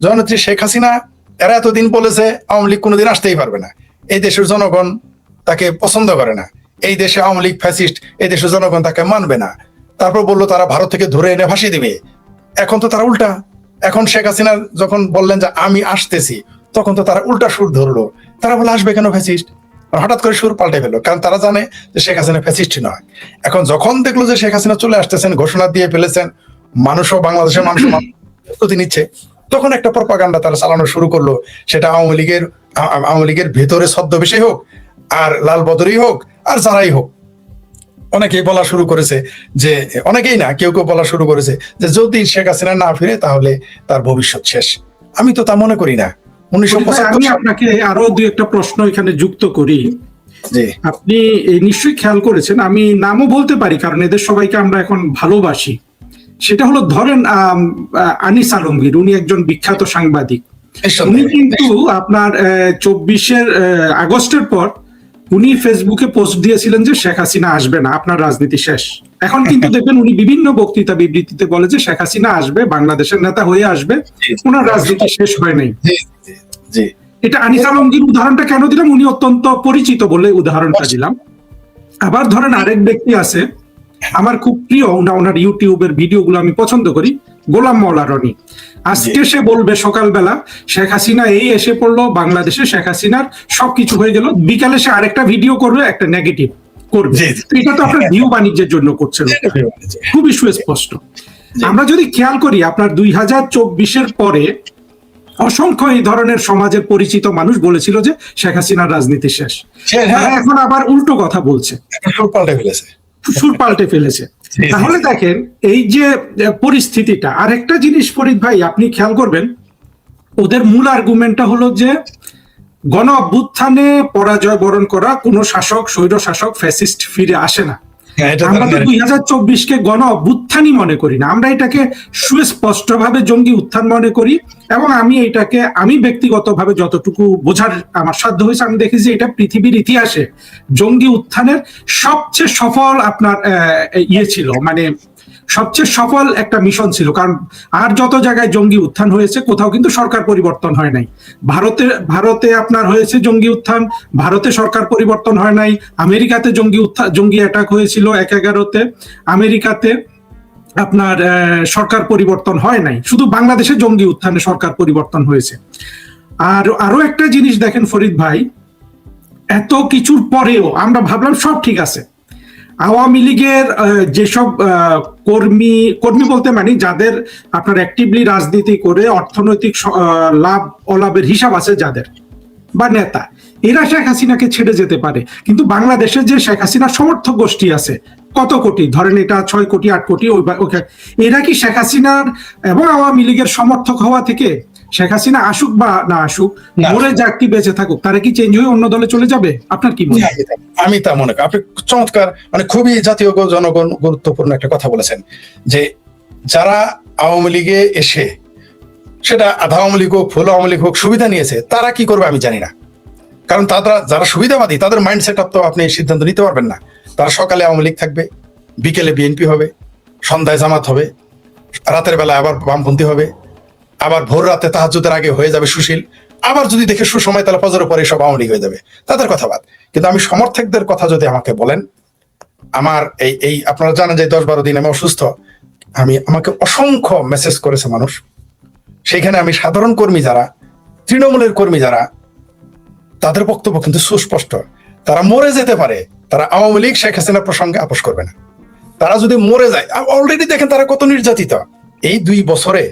জননেত্রী শেখ হাসিনা এরা এতদিন বলেছে আওয়ামী লীগ কোনোদিন আসতেই পারবে না, এই দেশের জনগণ তাকে পছন্দ করে না, এই দেশে আওয়ামী লীগ ফ্যাসিস্ট, এই দেশের জনগণ তাকে মানবে না। তারপর বললো তারা ভারত থেকে ধরে এনে ভাসিয়ে দিবে। এখন তো তারা উল্টা, এখন শেখ হাসিনা যখন বললেন যে আমি আসতেছি, তখন তো তারা উল্টা সুর ধরলো। তারা বলে আসবে কেন ফ্যাসিস্ট, হঠাৎ করে সুর পাল্টে ফেললো, কারণ তারা জানে যে শেখ হাসিনা ফ্যাসিস্ট নয়। এখন যখন দেখলো যে শেখ হাসিনা চলে আসতেছেন, ঘোষণা দিয়ে ফেলেছেন, মানুষও বাংলাদেশের মানুষ প্রস্তুতি নিচ্ছে, তখন একটা প্রপাগান্ডা তারা চালানো শুরু করলো। সেটা আওয়ামী লীগের ভেতরে ছদ্মবেশী হোক, আর লাল বদরই হোক, আর যারাই হোক, অনেকেই বলা শুরু করেছে যে, অনেকেই না, কেউ কেউ বলা শুরু করেছে যে যদি শেখ হাসিনা না ফিরে তাহলে তার ভবিষ্যৎ শেষ। আমি তো তা মনে করি না। 1975 আমি আপনাকে আরো দুই একটা প্রশ্ন এখানে যুক্ত করি। আপনি নিশ্চয়ই খেয়াল করেছেন, আমি নামও বলতে পারি কারণ এদের সবাইকে আমরা এখন ভালোবাসি। সেটা হলো ধরেন আনিস আলমগীর, উনি একজন বিখ্যাত সাংবাদিক। উনি কিন্তু আপনার 24 আগস্টের পর উনি ফেসবুকে পোস্ট দিয়েছিলেন যে শেখ হাসিনা আসবে না, আপনার রাজনীতি শেষ। এখন কিন্তু দেখবেন উনি বিভিন্ন বক্তৃতা বিবৃতিতে বলে যে শেখ হাসিনা আসবে, বাংলাদেশের নেতা হয়ে আসবে, ওনার রাজনীতি শেষ হয় নাই। এটা আনিস আলমগীর উদাহরণটা কেন দিলাম, উনি অত্যন্ত পরিচিত বলে উদাহরণটা দিলাম। আবার ধরেন আরেক ব্যক্তি আছে, আমার খুব প্রিয়, ওনার ইউটিউবের ভিডিওগুলো আমি পছন্দ করি, গোলাম মাওলা রনি। আজকে সে বলবে সকালবেলা শেখ হাসিনা এই এসে পড়লো বাংলাদেশে, শেখ হাসিনার সবকিছু হয়ে গেল, বিকালে সে আরেকটা ভিডিও করবে, একটা নেগেটিভ করবে। এটা তো আপনার ভিউ বাণিজ্যের জন্য করছে, খুবই সুস্পষ্ট। আমরা যদি খেয়াল করি, আপনার 2024 পরে অসংখ্য এই ধরনের সমাজের পরিচিত মানুষ বলেছিল যে শেখ হাসিনার রাজনীতি শেষ। এখন আবার উল্টো কথা বলছে, সুর পাল্টে ফেলেছে। তাহলে দেখেন এই যে পরিস্থিতিটা। আরেকটা জিনিস ফরিদ ভাই আপনি খেয়াল করবেন, ওদের মূল আর্গুমেন্টটা হলো যে গণ অভ্যুত্থানে পরাজয় বরণ করা কোনো শাসক, স্বৈর শাসক, ফ্যাসিস্ট ফিরে আসে না। আমরা তো 2024-কে গণ অভ্যুত্থানই মনে করি না, আমরা এটাকে সুস্পষ্টভাবে জঙ্গি উত্থান মনে করি। এবং আমি ব্যক্তিগতভাবে যতটুকু বোঝার আমার সাধ্য হয়েছে, আমি দেখেছি এটা পৃথিবীর ইতিহাসে জঙ্গি উত্থানের সবচেয়ে সফল আপনার ছিল, মানে সবচেয়ে সফল একটা মিশন ছিল। কারণ আর যত জায়গায় জঙ্গি উত্থান হয়েছে, কোথাও কিন্তু সরকার পরিবর্তন হয় নাই। ভারতে আপনার হয়েছে জঙ্গি উত্থান, ভারতে সরকার পরিবর্তন হয় নাই। আমেরিকাতে জঙ্গি অ্যাটাক হয়েছিল 11/11-তে, আমেরিকাতে আপনার সরকার পরিবর্তন হয় নাই। শুধু বাংলাদেশে জঙ্গি উত্থানে সরকার পরিবর্তন হয়েছে। আর আরো একটা জিনিস দেখেন ফরিদ ভাই, এত কিছুর পরেও আমরা ভাবলাম সব ঠিক আছে, আওয়ামী লীগের যেসব কর্মী বলতে মানে যাদের আপনার অ্যাক্টিভলি রাজনীতি করে অর্থনৈতিক লাভ অলাভের হিসাব আছে যাদের, বা নেতা, এরা শেখ হাসিনাকে ছেড়ে যেতে পারে। কিন্তু বাংলাদেশে যে শেখ হাসিনার সমর্থক গোষ্ঠী আছে কত কোটি, ধরেন এটা 6 কোটি 8 কোটি, এরা কি শেখ হাসিনার এবং আওয়ামী লীগের সমর্থক হওয়া থেকে শেখ হাসিনা আসুক বা না আসুক, মরে যাক কি বেঁচে থাকুক, তারা কি চেঞ্জ হয়ে অন্য দলে চলে যাবে? আপনার কি মনে হয়? আমি তা মনে করি আপনি চমৎকার, মানে খুবই জাতীয় জনগণ গুরুত্বপূর্ণ একটা কথা বলেছেন, যে যারা আওয়ামী লীগে এসে, সেটা আধা আওয়ামী লীগ হোক, ফুল আওয়ামী লীগ হোক, সুবিধা নিয়েছে, তারা কি করবে আমি জানি না। কারণ যারা সুবিধাবাদী, তাদের মাইন্ড সেট আপ তো আপনি সিদ্ধান্ত নিতে পারবেন না। তারা সকালে আওয়ামী লীগ থাকবে, বিকেলে বিএনপি হবে, সন্ধ্যায় জামাত হবে, রাতের বেলা আবার বামপন্থী হবে, আবার ভোর রাতে তাহাজ্জুদের আগে হয়ে যাবে সুশীল, আবার যদি দেখে সুসময় তাহলে ফজরের পরে সব আওয়ামী লীগ হয়ে যাবে। তাদের কথা বাদ, কিন্তু আমি সমর্থকদের কথা যদি আমাকে বলেন, আমার এই আপনারা জানেন যে 10-12 দিন আমি অসুস্থ, আমাকে অসংখ্য মেসেজ করেছে মানুষ। সেখানে আমি সাধারণ কর্মী যারা, তৃণমূলের কর্মী যারা, তাদের বক্তব্য কিন্তু সুস্পষ্ট। তারা মরে যেতে পারে, তারা আওয়ামী লীগ শেখ হাসিনা প্রসঙ্গে আপোষ করবে না। তারা যদি মরে যায়, অলরেডি দেখেন তারা কত নির্যাতিত। এই 2 বছরে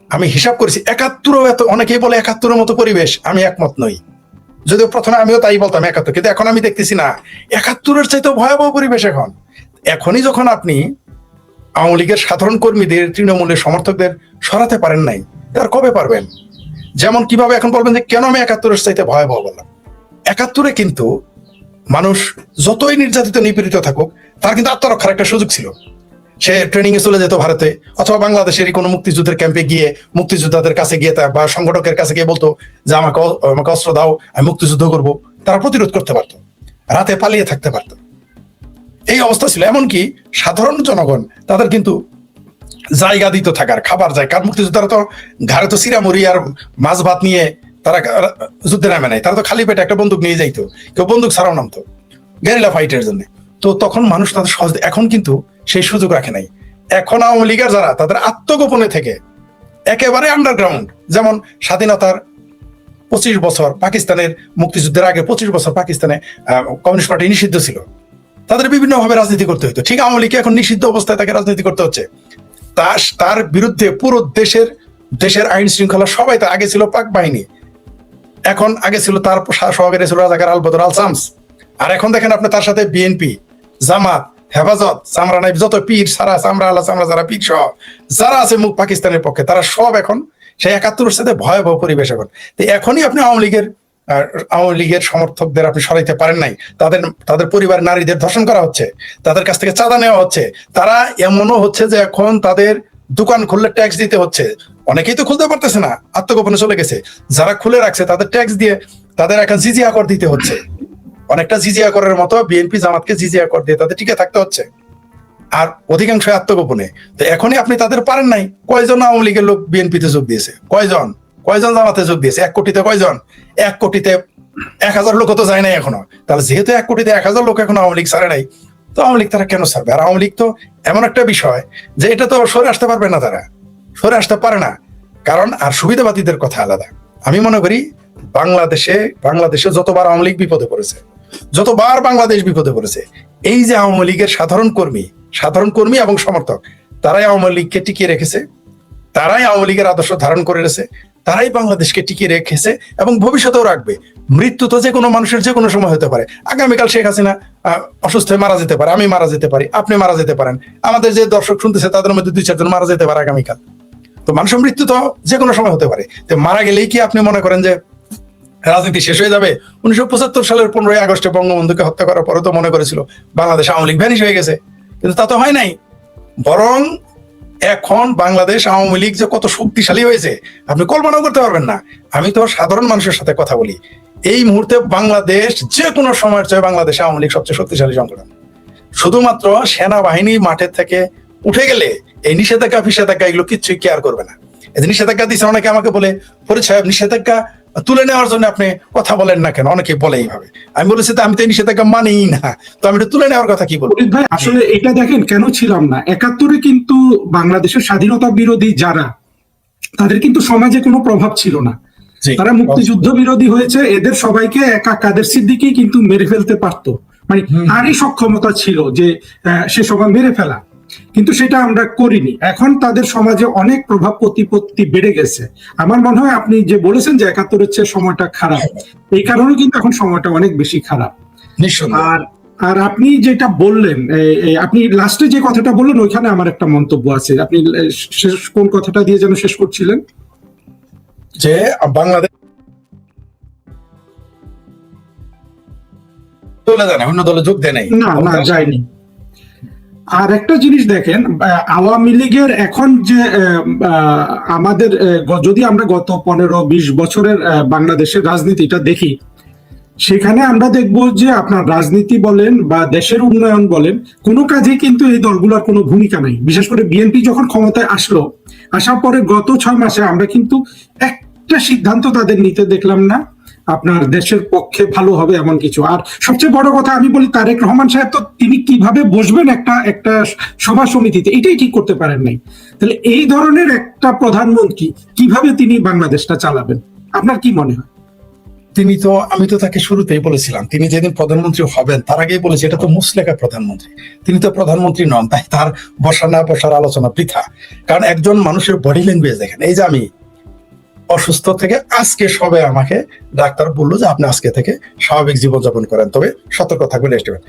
আমি হিসাব করেছি 71, এত অনেকেই বলে 71-এর মতো পরিবেশ, আমি একমত নই। যদিও প্রথমে আমিও তাই বলতাম 71, কিন্তু এখন আমি দেখতেছি না, 71-এর চাইতে ভয়াবহ পরিবেশ এখন। এখনই যখন আপনি আওয়ামী লীগের সাধারণ কর্মীদের, তৃণমূলের সমর্থকদের সরাতে পারেন নাই, আর কবে পারবেন? যেমন কিভাবে এখন বলবেন যে কেন আমি 71-এর চাইতে ভয়াবহ বললাম? 71-এ কিন্তু মানুষ যতই নির্যাতিত নিপীড়িত থাকুক, তার কিন্তু আত্মরক্ষার একটা সুযোগ ছিল। সে ট্রেনিং এ চলে যেত ভারতে, অথবা বাংলাদেশের কোনো মুক্তিযুদ্ধের ক্যাম্পে গিয়ে মুক্তিযোদ্ধাদের কাছে গিয়ে বা সংগঠকের কাছে গিয়ে বলতো যে আমাকে অস্ত্র দাও, আমি মুক্তিযুদ্ধ করব। তারা প্রতিরোধ করতে পারতো, রাতে পালিয়ে থাকতে পারতো। এই অবস্থা ছিল। এমনকি সাধারণ জনগণ, তাদের কিন্তু জায়গা দিত থাকার, খাবার যায়। কারণ মুক্তিযোদ্ধারা তো ঘরে তো সিরামুড়ি আর মাছ ভাত নিয়ে তারা যুদ্ধে নামে নাই, তারা তো খালি পেটে একটা বন্দুক নিয়ে যাইতো, কেউ বন্দুক ছাড়াও নামতো গেরিলা ফাইটের জন্য। তো তখন মানুষ তাদের সহজ, এখন কিন্তু সেই সুযোগ রাখে নাই। এখন আওয়ামী লীগের যারা, তাদের আত্মগোপনে থেকে একেবারে আন্ডারগ্রাউন্ড, যেমন স্বাধীনতার 25 বছর পাকিস্তানের মুক্তিযুদ্ধের আগে 25 বছর পাকিস্তানে কমিউনিস্ট পার্টি নিষিদ্ধ ছিল, তাদের বিভিন্ন ভাবে রাজনীতি করতে হতো। ঠিক আওয়ামী লীগকে এখন নিষিদ্ধ অবস্থায় তাকে রাজনীতি করতে হচ্ছে। তার বিরুদ্ধে পুরো দেশের আইন শৃঙ্খলা সবাই, তার আগে ছিল পাক বাহিনী, এখন আগে ছিল তার সহকারী ছিল রাজাকার আল বদর আল শামস, আর এখন দেখেন আপনি তার সাথে বিএনপি, জামাত, হেফাজত, চামড়া নাই যত পীর সারা চামড়া আল্লাহ চামড়া যারা পীর সহ যারা আছে মুখ পাকিস্তানের পক্ষে, তারা সব এখন সেই 71-এর সাথে ভয়াবহ পরিবেশ। এখন তো এখনই আপনি আওয়ামী লীগের সমর্থকদের আপনি সরাইতে পারেন নাই। তাদের পরিবার নারীদের ধর্ষণ করা হচ্ছে, তাদের কাছ থেকে চাঁদা নেওয়া হচ্ছে, তারা এমনও হচ্ছে যে এখন তাদের দোকান খুললে ট্যাক্স দিতে হচ্ছে। অনেকেই তো খুলতে পারতেছে না, আত্মগোপনে চলে গেছে। যারা খুলে রাখছে তাদের ট্যাক্স দিয়ে তাদের এখন জিজিয়া কর দিতে হচ্ছে, অনেকটা জিজিয়া করের মতো বিএনপি জামাতকে জিজিয়া কর দিয়ে তাদের টিকে থাকতে হচ্ছে, আর অধিকাংশ আত্মগোপনে। তো এখনই আপনি তাদের পারেন নাই। কয়জন আওয়ামী লীগের লোক বিএনপিতে যোগ দিয়েছে, কয়জন জামাতে যোগ দিয়েছে? 1 কোটিতে কয়জন? 1 কোটিতে 1000 লোক তো যায় নাই এখনো। তাহলে যেহেতু 1 কোটিতে 1000 লোক এখন আওয়ামী লীগ ছাড়ে নাই, তো আওয়ামী লীগ তারা কেন ছাড়বে? আর আওয়ামী লীগ তো এমন একটা বিষয় যে এটা তো সরে আসতে পারবে না, তারা সরে আসতে পারে না। কারণ আর সুবিধাবাদীদের কথা আলাদা। আমি মনে করি বাংলাদেশে যতবার আওয়ামী লীগ বিপদে পড়েছে, যতবার বাংলাদেশ বিপদে পড়েছে, এই যে আওয়ামী লীগের সাধারণ কর্মী এবং সমর্থক, তারাই আওয়ামী লীগকে টিকিয়ে রেখেছে, তারাই আওয়ামী লীগের আদর্শ ধারণ করে রেখেছে, তারাই বাংলাদেশকে টিকিয়ে রেখেছে এবং ভবিষ্যতেও রাখবে। মৃত্যু তো যে কোনো মানুষের যে কোনো সময় হতে পারে। আগামীকাল শেখ হাসিনা অসুস্থ হয়ে মারা যেতে পারে, আমি মারা যেতে পারি, আপনি মারা যেতে পারেন, আমাদের যে দর্শক শুনতেছে তাদের মধ্যে 2-4 জন মারা যেতে পারে আগামীকাল। তো মানুষের মৃত্যু তো যে কোনো সময় হতে পারে। তো মারা গেলেই কি আপনি মনে করেন যে রাজনীতি শেষ হয়ে যাবে? 1975 সালের 15ই আগস্টে বঙ্গবন্ধুকে হত্যা করার পরে তো মনে করেছিল বাংলাদেশ আওয়ামী লীগ ভ্যানিশ হয়ে গেছে, কিন্তু তা তো হয় নাই। বরং এখন বাংলাদেশ আওয়ামী লীগ যে কত শক্তিশালী হয়েছে আপনি কল্পনাও করতে পারবেন না। আমি তো সাধারণ মানুষের সাথে কথা বলি, এই মুহূর্তে বাংলাদেশ যে কোনো সময়ের চেয়ে বাংলাদেশ আওয়ামী লীগ সবচেয়ে শক্তিশালী সংগঠন। শুধুমাত্র সেনাবাহিনী মাঠের থেকে উঠে গেলে এই নিষেধাজ্ঞা এগুলো কিচ্ছুই কেয়ার করবে না। এই নিষেধাজ্ঞা দিচ্ছে, অনেকে আমাকে বলে ফরিদ সাহেব নিষেধাজ্ঞা তুলে নেওয়ার জন্য আপনি কথা বলেন না কেন? অনেকে বলে এইভাবে। আমি বলেছি আমি তো এই নিষেধাজ্ঞা মানিই না, তো আমি তুলে নেওয়ার কথা কি বলবো? ভাই আসলে এটা দেখেন কেন ছিলাম না 71-এ, কিন্তু বাংলাদেশের স্বাধীনতা বিরোধী যারা, তাদের কিন্তু সমাজে কোনো প্রভাব ছিল না। তারা মুক্তিযুদ্ধ বিরোধী হয়েছে, এদের সবাইকে একা কাদের সিদ্দিকী কিন্তু মেরে ফেলতে পারতো, মানে তারই সক্ষমতা ছিল যে সে সময় মেরে ফেলা, কিন্তু সেটা আমরা করিনি। এখন তাদের সমাজে অনেক প্রভাব প্রতিপত্তি বেড়ে গেছে। আমার মনে হয় আপনি যে বলেছেন যে 71-এর চেয়ে সময়টা খারাপ, এই কারণে কিন্তু এখন সময়টা অনেক বেশি খারাপ। আর আপনি যেটা বললেন, আপনি লাস্টে যে কথাটা বললেন ওইখানে আমার একটা মন্তব্য আছে। আপনি কোন কথাটা দিয়ে যেন শেষ করছিলেন? যে বাংলাদেশ চলে যায় না, অন্য দলে যোগ দেয় নাই, না যায়নি। আর একটা জিনিস দেখেন, আওয়ামী লীগের এখন যে আমাদের যদি আমরা গত 15-20 বছরের বাংলাদেশের রাজনীতিটা দেখি, সেখানে আমরা দেখব যে আপনার রাজনীতি বলেন বা দেশের উন্নয়ন বলেন, কোনো কাজে কিন্তু এই দলগুলোর কোনো ভূমিকা নাই। বিশেষ করে বিএনপি যখন ক্ষমতায় আসার পরে গত 6 মাসে আমরা কিন্তু একটা সিদ্ধান্ত তাদের নিতে দেখলাম না আপনার দেশের পক্ষে ভালো হবে এমন কিছু। আর সবচেয়ে বড় কথা আমি বলি, তারেক রহমান সাহেব তো তিনি কিভাবে বসবেন একটা সভা সমিতিতে, এটাই ঠিক করতে পারেন নাই। তাহলে এই ধরনের একটা প্রধানমন্ত্রী কিভাবে তিনি বাংলাদেশটা চালাবেন? আপনার কি মনে হয়? আমি তো তাকে শুরুতেই বলেছিলাম, তিনি যেদিন প্রধানমন্ত্রী হবেন তার আগেই বলেছি এটা তো মুসলেকা প্রধানমন্ত্রী, তিনি তো প্রধানমন্ত্রী নন। তাই তার বসা না বসার আলোচনা বৃথা। কারণ একজন মানুষের বডি ল্যাঙ্গুয়েজ দেখেন, এই যে আমি অসুস্থ থেকে আজকে সবে আমাকে ডাক্তার বললো যে আপনি আজকে থেকে স্বাভাবিক জীবনযাপন করেন, তবে সতর্ক থাকবেন, রেস্ট নেবেন।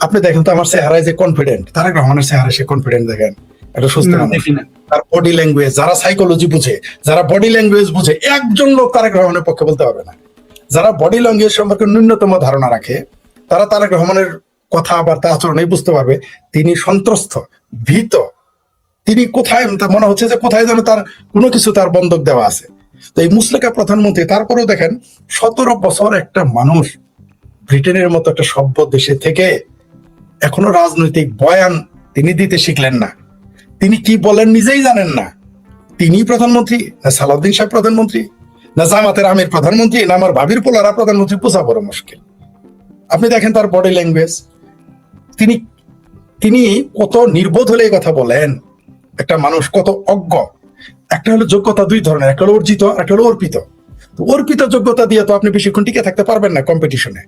আপনি দেখেন তো আমার চেহারায় যে কনফিডেন্ট, তারেক রহমানের চেহারায় সে কনফিডেন্ট দেখেন, একটা সুস্থ মানুষ। তার বডি ল্যাঙ্গুয়েজ, যারা সাইকোলজি বুঝে, যারা বডি ল্যাঙ্গুয়েজ বুঝে, একজন লোক তারেক রহমানের পক্ষে বলতে পারবে না। যারা বডি ল্যাঙ্গুয়েজ সম্পর্কে ন্যূনতম ধারণা রাখে, তারা তারেক রহমানের কথাবার্তা আচরণেই বুঝতে পারবে তিনি সন্ত্রস্ত, ভীত। তিনি কোথায়, মনে হচ্ছে যে কোথায় যেন তার কোনো কিছু তার বন্ধক দেওয়া আছে। তো এই মুসলেকা প্রধানমন্ত্রী, তারপরেও দেখেন 17 বছর একটা মানুষ ব্রিটেনের মতো একটা সভ্য দেশে থেকে এখনো রাজনৈতিক বয়ান তিনি দিতে শিখলেন না। তিনি কি বলেন নিজেই জানেন না। তিনি প্রধানমন্ত্রী না সালাউদ্দিন সাহেব প্রধানমন্ত্রী না জামাতের আমির প্রধানমন্ত্রী না আমার ভাবির পোলারা প্রধানমন্ত্রী, বোঝা বড় মুশকিল। আপনি দেখেন তার বডি ল্যাঙ্গুয়েজ, তিনি তিনি কত নির্বোধ হলে এই কথা বলেন। একটা মানুষ কত অজ্ঞ। একটা হলো যোগ্যতা দুই ধরনের, একটা হলো অর্জিত, একটা হলো অর্পিত। তো অর্পিত যোগ্যতা দিয়ে তো আপনি বেশিক্ষণ টিকে থাকতে পারবেন না কম্পিটিশনে।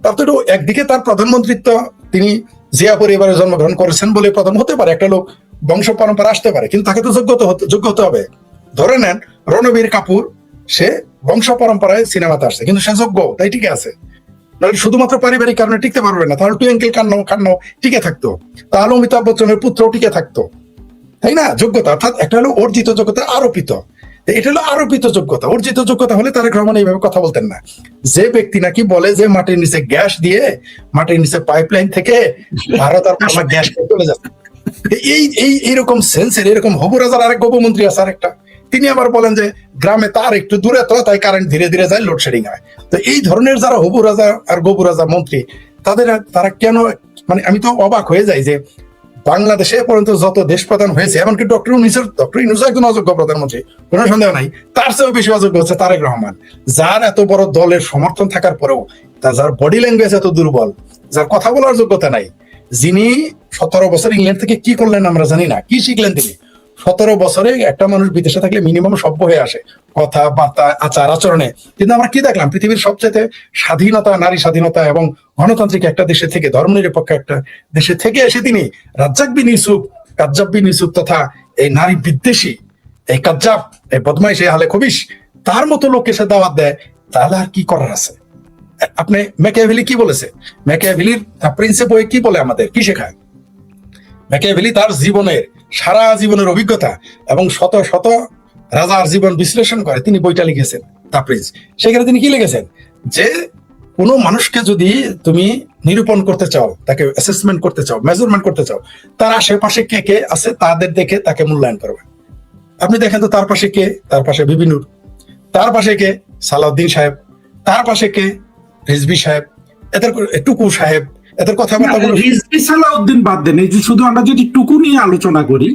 তার তো একদিকে তার প্রধানমন্ত্রিত্ব, তিনি জিয়া পরিবারে জন্মগ্রহণ করেছেন বলে প্রধান হতে পারে, একটা লোক বংশ পরম্পরা আসতে পারে, কিন্তু তাকে তো যোগ্য হতে হবে। ধরে নেন রণবীর কাপুর, সে বংশ পরম্পরায় সিনেমাতে আসছে, কিন্তু সে যোগ্য, তাই টিকে আছে। শুধুমাত্র পারিবারিক কারণে টিকতে পারবে না, তাহলে টুয়েঙ্কেল কান্নাও টিকে থাকতো, তাহলে অমিতাভ বচ্চনের পুত্রও টিকে থাকতো, তাই না? যোগ্যতা অর্থাৎ একটা হলো অর্জিত যোগ্যতা, আরোপিত। এটা হলো আরোপিত যোগ্যতা। অর্জিত যোগ্যতা হলে তারেক রহমান এইভাবে কথা বলতেন না। যে ব্যক্তি নাকি বলে যে মাটির নিচে গ্যাস দিয়ে, মাটির নিচে পাইপলাইন থেকে ভারত আর বাংলা গ্যাস চলে যাচ্ছে, এইরকম সেন্সের এরকম হবু রাজার আরেক গোপমন্ত্রী আছে আরেকটা, তিনি আবার বলেন যে গ্রামে তার একটু দূরে তো, তাই কারেন্ট ধীরে ধীরে যায়, লোডশেডিং হয়। তো এই ধরনের যারা হবু রাজা আর গবু রাজা মন্ত্রী, তারা কেন, মানে আমি তো অবাক হয়ে যাই যে বাংলাদেশে পর্যন্ত যত দেশ প্রধান হয়েছে, এমনকি ডক্টর ইউনূস একজন অযোগ্য প্রধানমন্ত্রী, কোনো সন্দেহ নাই, তার চেয়েও বেশি অযোগ্য হচ্ছে তারেক রহমান, যার এত বড় দলের সমর্থন থাকার পরেও যার বডি ল্যাঙ্গুয়েজ এত দুর্বল, যার কথা বলার যোগ্যতা নাই, যিনি 17 বছর ইংল্যান্ড থেকে কি করলেন আমরা জানি না, কি শিখলেন তিনি। 17 বছরে একটা মানুষ বিদেশে থাকলে মিনিমাম সভ্য হয়ে আসে কথাবার্তা, আচার আচরণে। কিন্তু আমরা কি দেখলাম, পৃথিবীর সবচেয়ে স্বাধীনতা, নারী স্বাধীনতা এবং গণতান্ত্রিক একটা দেশে থেকে, ধর্মনিরপেক্ষ একটা দেশে থেকে এসে তিনি কাজ্জাব বিন ইউসুফ তথা এই নারী বিদ্বেষী, এই কাজ্জাব, এই বদমাইশ, এই হালে খবিশ, তার মতো লোক এসে দাওয়াত দেয়, তাহলে আর কি করার আছে? আপনি ম্যাকিয়াভেলি কি বলেছে? ম্যাকিয়াভেলির প্রিন্সিপ বই কি বলে, আমাদের কি শেখায়? ম্যাকিয়াভেলি তার সারা জীবনের অভিজ্ঞতা এবং শত শত রাজার জীবন বিশ্লেষণ করে তিনি বইটা লিখেছেন, দ্য প্রিন্স। সেখানে তিনি কি লিখেছেন, যে কোনো মানুষকে যদি তুমি নিরূপণ করতে চাও, তাকে অ্যাসেসমেন্ট করতে চাও, মেজারমেন্ট করতে চাও, তার আশেপাশে কে কে আছে তাদের দেখে তাকে মূল্যায়ন করবে। আপনি দেখেন তো তার পাশে কে, তার পাশে বিবি নূর, তার পাশে কে সালাউদ্দিন সাহেব, তার পাশে কে রিজভী সাহেব, এদের টুকু সাহেব, এদের কথাবার্তা রিজভী সালাউদ্দিন বাদ দেন, এই যে শুধু আমরা যদি টুকু নিয়ে আলোচনা করি,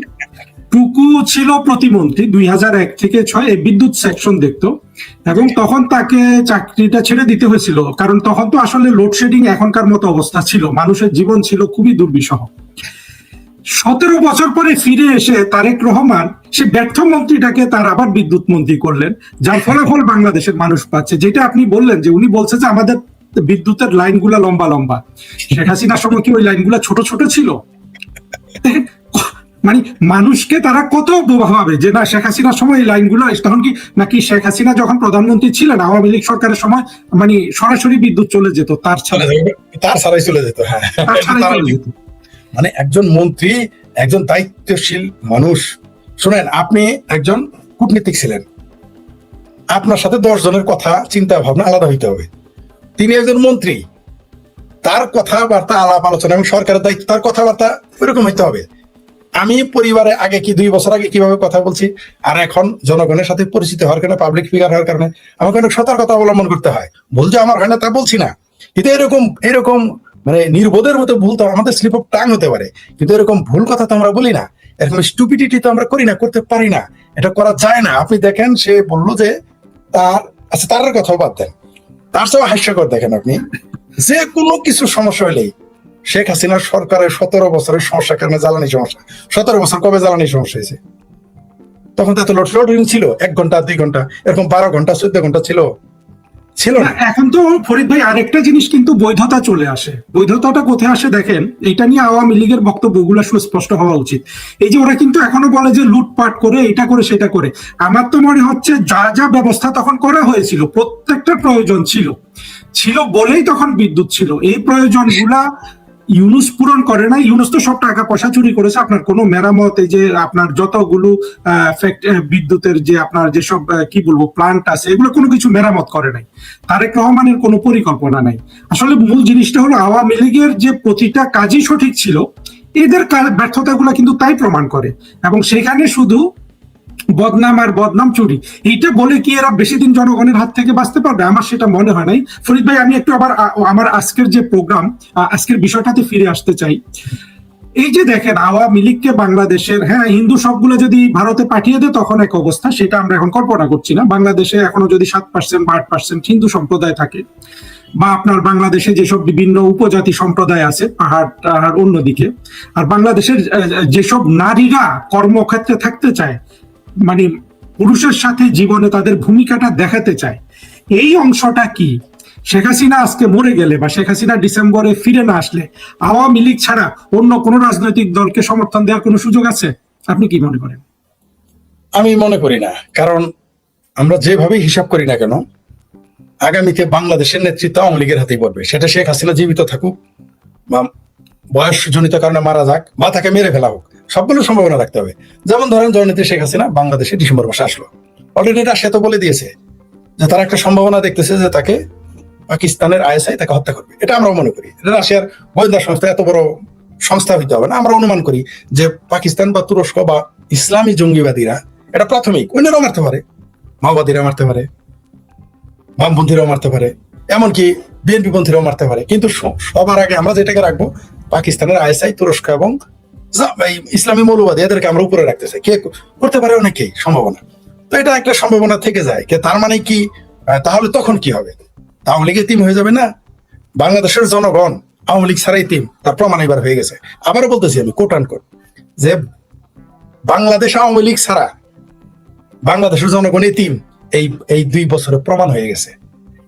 টুকু ছিল প্রতিমন্ত্রী 2001 থেকে 2006, এই বিদ্যুৎ সেকশন দেখতো, এবং তখন তাকে চাকরিটা ছেড়ে দিতে হয়েছিল, কারণ তখন তো আসলে লোডশেডিং এখনকার মতো অবস্থা ছিল, মানুষের জীবন ছিল খুবই দুর্বিষহ। 17 বছর পরে ফিরে এসে তারেক রহমান সে ব্যর্থ মন্ত্রীটাকে তার আবার বিদ্যুৎ মন্ত্রী করলেন, যার ফলাফল বাংলাদেশের মানুষ পাচ্ছে। যেটা আপনি বললেন যে উনি বলছে যে আমাদের বিদ্যুতের লাইনগুলা লম্বা লম্বা, শেখ হাসিনার সময় কি ওই লাইনগুলা ছোট ছোট ছিল? মানে মানুষকে তারা কত ভাবে যে না শেখ হাসিনার সময় এই লাইনগুলো, তখন কি নাকি শেখ হাসিনা যখন প্রধানমন্ত্রী ছিলেন আওয়ামী লীগ সরকারের সময় মানে সরাসরি বিদ্যুৎ চলে যেত, তার ছাড়াই চলে যেত। হ্যাঁ, মানে একজন মন্ত্রী, একজন দায়িত্বশীল মানুষ। শুনেন, আপনি একজন কূটনীতিক ছিলেন, আপনার সাথে 10 জনের কথা চিন্তা ভাবনা আলাদা হইতে হবে। তিনি একজন মন্ত্রী, তার কথাবার্তা আলাপ আলোচনা এবং সরকারের দায়িত্ব, তার কথাবার্তা ওইরকম হইতে হবে। আমি পরিবারে আগে 2 বছর আগে কিভাবে কথা বলছি, আর এখন জনগণের সাথে পরিচিত হওয়ার কারণে, পাবলিক ফিগার হওয়ার কারণে আমাকে অনেক সতর্কতা অবলম্বন করতে হয়। ভুল যে আমার হয় না তা বলছি না, কিন্তু এরকম মানে নির্বোধের মতো ভুল তো আমাদের স্লিপ অফ টাং হতে পারে, কিন্তু এরকম ভুল কথা তো আমরা বলি না, এরকম স্টুপিডিটি তো আমরা করি না, করতে পারি না, এটা করা যায় না। আপনি দেখেন, সে বললো যে তার কথাও বাদ দেন, তার চেয়েও হাস্যকর দেখেন আপনি, যে কোনো কিছু সমস্যা হলেই শেখ হাসিনার সরকারের 17 বছরের সমস্যার কারণে জ্বালানি সমস্যা, 17 বছর কবে জ্বালানি সমস্যা হয়েছে? তখন তো এত লোডশেডিং ছিল, 1 ঘন্টা 2 ঘন্টা, এরকম 12 ঘন্টা 14 ঘন্টা ছিল না। এখন তো ফরিদ ভাই আরেকটা জিনিস কিন্তু বৈধতা চলে আসে। বৈধতাটা কোথায় আসে দেখেন, এটা নিয়ে আওয়ামী লীগের বক্তব্যগুলো সুস্পষ্ট হওয়া উচিত। এই যে ওরা কিন্তু এখনো বলে যে লুটপাট করে, এটা করে সেটা করে, আমার তো মনে হচ্ছে যা যা ব্যবস্থা তখন করা হয়েছিল প্রত্যেকটা প্রয়োজন ছিল বলেই তখন বিদ্যুৎ ছিল। এই প্রয়োজনগুলা ইউনূস পূরণ করে না। ইউনূস তো সব টাকা পয়সা চুরি করেছে, আপনার কোনো মেরামত, এই যে আপনার যতগুলো বিদ্যুতের যে আপনার যেসব কি বলবো প্লান্ট আছে, এগুলো কোনো কিছু মেরামত করে নাই। তারেক রহমানের কোনো পরিকল্পনা নাই। আসলে মূল জিনিসটা হলো আওয়ামী লীগের যে প্রতিটা কাজই সঠিক ছিল, এদের ব্যর্থতাগুলো কিন্তু তাই প্রমাণ করে, এবং সেখানে শুধু বদনাম আর বদনাম চুরি, এইটা বলে কি এরা বেশি দিন জনগণের হাত থেকে বাঁচতে পারবে? আমার সেটা মনে হয় নাই। ফরিদ ভাই, আমি একটু আবার আমার আজকের যে প্রোগ্রাম, আজকের বিষয়টাতে ফিরে আসতে চাই। এই যে দেখেন আওয়ামী লীগকে বাংলাদেশের, হ্যাঁ হিন্দু সবগুলো যদি ভারতে পাঠিয়ে দেয় তখন এক অবস্থা, সেটা আমরা এখন কল্পনা করছি না। বাংলাদেশে এখনো যদি 7% বা 8% হিন্দু সম্প্রদায় থাকে, বা আপনার বাংলাদেশে যেসব বিভিন্ন উপজাতি সম্প্রদায় আছে পাহাড় টাহাড় অন্যদিকে, আর বাংলাদেশের যেসব নারীরা কর্মক্ষেত্রে থাকতে চায়, মানে পুরুষের সাথে জীবনে তাদের ভূমিকাটা দেখাতে চায়, এই অংশটা কি শেখ হাসিনা আজকে মরে গেলে বা শেখ হাসিনা ডিসেম্বরে ফিরে না আসলে আওয়ামী লীগ ছাড়া অন্য কোন রাজনৈতিক দলকে সমর্থন দেওয়ার কোনো সুযোগ আছে? আপনি কি মনে করেন? আমি মনে করি না, কারণ আমরা যেভাবে হিসাব করি না কেন, আগামীতে বাংলাদেশের নেতৃত্ব আওয়ামী লীগের হাতেই পড়বে। সেটা শেখ হাসিনা জীবিত থাকুক, বা বয়সজনিত কারণে মারা যাক, বা তাকে মেরে ফেলা হোক, সবগুলো সম্ভাবনা রাখতে হবে। যেমন ধরেন জননেত্রী শেখ হাসিনা বাংলাদেশে ডিসেম্বর মাসে আসলো, অলরেডি রাশিয়া তো বলে দিয়েছে যে তারা একটা সম্ভাবনা দেখতেছে যে তাকে পাকিস্তানের আইএসআই তাকে হত্যা করবে। এটা আমরা মনে করি, এটা রাশিয়ার গোয়েন্দা সংস্থা, এত বড় সংস্থা হইতে হবে না। আমরা অনুমান করি যে পাকিস্তান বা তুরস্ক বা ইসলামী জঙ্গিবাদীরা, এটা প্রাথমিক, অন্যরাও মারতে পারে, মাওবাদীরা মারতে পারে, বামপন্থীরাও মারতে পারে, এমনকি বিএনপি পন্থীরাও মারতে পারে, কিন্তু সবার আগে আমরা যেটাকে রাখবো পাকিস্তানের আইএসআই, তুরস্ক এবং ইসলামী মৌলবাদী, এদেরকে আমরা উপরে রাখতে চাই। কে করতে পারে? অনেকেই সম্ভাবনা। তো এটা একটা সম্ভাবনা থেকে যায়। তার মানে কি তাহলে তখন কি হবে? আওয়ামী লীগ এতিম হয়ে যাবে না? বাংলাদেশের জনগণ আওয়ামী লীগ ছাড়া এতিম, তার প্রমাণ এবার হয়ে গেছে। আবারও বলতেছি আমি কোট আনকোট, যে বাংলাদেশ আওয়ামী লীগ ছাড়া বাংলাদেশের জনগণ এতিম, এই 2 বছরে প্রমাণ হয়ে গেছে।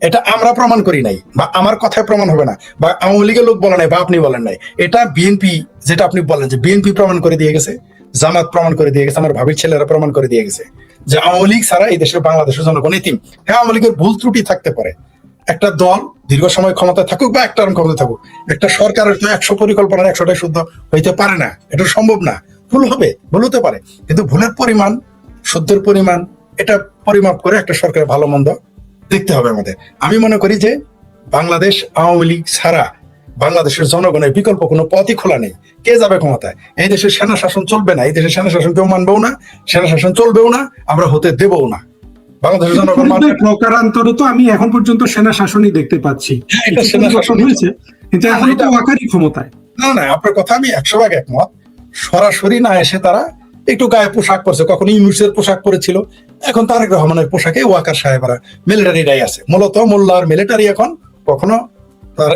এটা আমরা প্রমাণ করি নাই, বা আমার কথায় প্রমাণ হবে না, বা আওয়ামী লীগের লোক বলে নাই, বা আপনি বলেন নাই। এটা বিএনপি, যেটা আপনি বলেন যে বিএনপি প্রমাণ করে দিয়ে গেছে, জামাত প্রমাণ করে দিয়ে গেছে, আমার ভাবির ছেলেরা প্রমাণ করে দিয়ে গেছে যে আওয়ামী লীগ ছাড়া এই দেশের বাংলাদেশের জনগণ এতিম। হ্যাঁ, আওয়ামী লীগের ভুল ত্রুটি থাকতে পারে, একটা দল দীর্ঘ সময় ক্ষমতায় থাকুক বা একটা ক্ষমতায় থাকুক, একটা সরকারের তো 100 পরিকল্পনার 100টাই শুদ্ধ হইতে পারে না, এটা সম্ভব না। ভুল হবে, ভুল হতে পারে, কিন্তু ভুলের পরিমাণ, শুদ্ধের পরিমাণ, এটা পরিমাপ করে একটা সরকারের ভালো মন্দ দেখতে হবে আমাদের। আমি মনে করি যে বাংলাদেশ আওয়ামী লীগ ছাড়া বাংলাদেশের জনগণের বিকল্প কোনো পথই খোলা নেই। কে যাবে ক্ষমতায়? এই দেশের সেনা শাসন চলবে না, এই দেশের সেনা শাসন কেউ মানবেও না, সেনা শাসন চলবেও না, আমরা হতে দেবও না। বাংলাদেশের জনগণ প্রকারান্তরে তো আমি এখন পর্যন্ত সেনা শাসনই দেখতে পাচ্ছি, এটা সেনা শাসন হয়েছে, কিন্তু এখন তো ওয়াকারই ক্ষমতায়। না, আপনার কথা আমি 100% একমত। সরাসরি না এসে তারা একটু গায়ে পোশাক পরছে, কখনো ইউনুসের পোশাক পরেছিল, এখন তারেক রহমানের পোশাকে ওয়াকার সাহেবরা, মিলিটারিরাই আছে, মূলত মোল্লার মিলিটারি এখন কখনো তার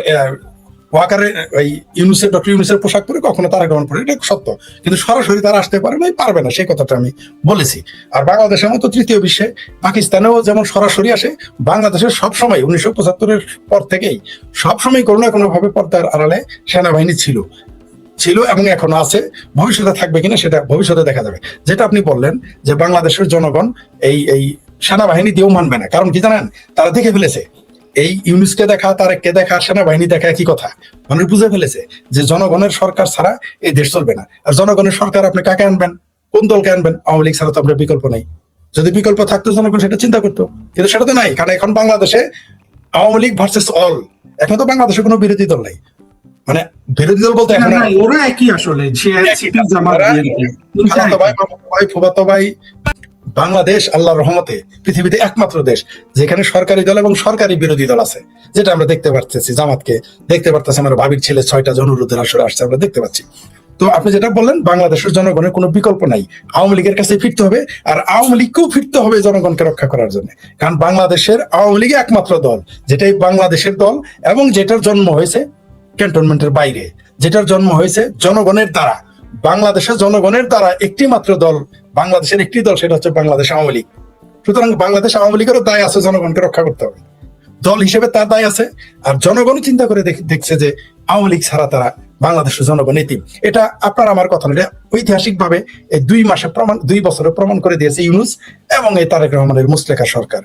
ওয়াকারের ওই ইউনুসের, ডক্টর ইউনুসের পোশাক পরে, কখনো তারেক রহমান পরে, এটা সত্য। কিন্তু সরাসরি তারা আসতে পারে না, পারবে না, সেই কথাটা আমি বলেছি। আর বাংলাদেশের মতো তৃতীয় বিশ্বে পাকিস্তানেও যেমন সরাসরি আসে, বাংলাদেশের সবসময় 1975-এর পর থেকেই সবসময় কোনো না কোনো ভাবে পর্দার আড়ালে সেনাবাহিনী ছিল এবং এখনো আছে, ভবিষ্যতে থাকবে কিনা সেটা ভবিষ্যতে দেখা যাবে। যেটা আপনি বললেন যে বাংলাদেশের জনগণ এই সেনাবাহিনী দিয়েও মানবে না, কারণ কি জানেন? তারা দেখে ফেলেছে এই ইউনুসকে দেখা, তারেককে দেখা, সেনাবাহিনী দেখা একই কথা। মানুষ বুঝে ফেলেছে যে জনগণের সরকার ছাড়া এই দেশ চলবে না। আর জনগণের সরকার আপনি কাকে আনবেন? কোন দলকে আনবেন? আওয়ামী লীগ ছাড়া তো আপনার বিকল্প নেই। যদি বিকল্প থাকতো জনগণ সেটা চিন্তা করতো, কিন্তু সেটা তো নাই। কারণ এখন বাংলাদেশে আওয়ামী লীগ ভার্সেস অল, এখন তো বাংলাদেশে কোনো বিরোধী দল নাই। মানে বিরোধী দল বলতে এখন ওরা একই, আসলে ফুফাতো ভাই। বাংলাদেশ আল্লাহর রহমতে পৃথিবীতে একমাত্র দেশ যেখানে সরকারি দল এবং সরকারি বিরোধী দল আছে, যেটা আমরা দেখতে পাচ্ছি। জামাতকে দেখতে পারতেছি, আমার ভাবির ছেলে 6টা অনুরোধের আসরে আসছে, আমরা দেখতে পাচ্ছি। তো আপনি যেটা বললেন, বাংলাদেশের জনগণের কোনো বিকল্প নাই, আওয়ামী লীগের কাছে ফিরতে হবে, আর আওয়ামী লীগকেও ফিরতে হবে জনগণকে রক্ষা করার জন্য। কারণ বাংলাদেশের আওয়ামী লীগ একমাত্র দল যেটাই বাংলাদেশের দল, এবং যেটার জন্ম হয়েছে ক্যান্টনমেন্টের বাইরে, যেটার জন্ম হয়েছে জনগণের দ্বারা, বাংলাদেশের জনগণের দ্বারা একটি মাত্র দল, বাংলাদেশের একটি দল, সেটা হচ্ছে বাংলাদেশ আওয়ামী লীগ। সুতরাং বাংলাদেশ আওয়ামী লীগেরও দায় আছে জনগণকে রক্ষা করতে হবে, দল হিসেবে তার দায় আছে। আর জনগণ চিন্তা করে দেখছে যে আওয়ামী লীগ ছাড়া তারা বাংলাদেশের জনগণ এতিম। এটা আপনার আমার কথা না, ঐতিহাসিক ভাবে এই 2 বছরে প্রমাণ করে দিয়েছে ইউনুস এবং এই তারেক রহমানের মুসলেখা সরকার।